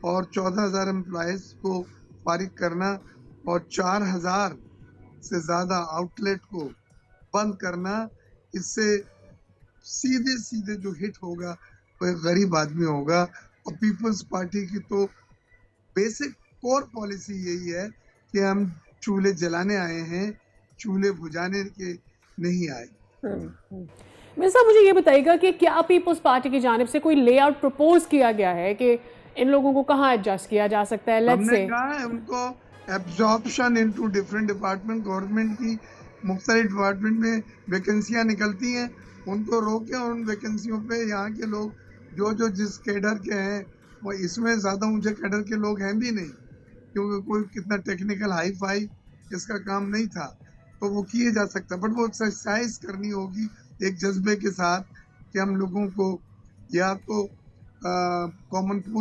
और 14,000 एम्प्लॉयज़ को फारिग करना और 4,000 से ज़्यादा आउटलेट को बंद करना, इससे सीधे-सीधे जो हिट होगा वो एक गरीब आदमी होगा। और पीपल्स पार्टी की तो बेसिक कोर पॉलिसी यही है कि हम चूल्हे जलाने आए हैं, चूल्हे बुझाने के नहीं आए। मिर्ज़ा साहब, मुझे ये बताइएगा कि क्या पीपल्स पार्टी की जानिब से कोई लेआउट प्रपोज किया गया है कि इन लोगों को कहाँ एडजस्ट किया जा सकता है? लेट्स हमने से कहा है उनको absorption into different department, government की मुख्तलिफ डिपार्टमेंट में वैकेंसियाँ निकलती हैं, उनको रोकें और उन वैकेंसियों पे यहाँ के लोग जो जिस कैडर के हैं, वो इसमें ज़्यादा ऊंचे कैडर के लोग हैं भी नहीं, क्योंकि कोई कितना टेक्निकल हाई फाई इसका काम नहीं था, तो वो किए जा सकता। बट वो एक्सरसाइज करनी होगी एक जज्बे के साथ कि हम लोगों को या तो कॉमन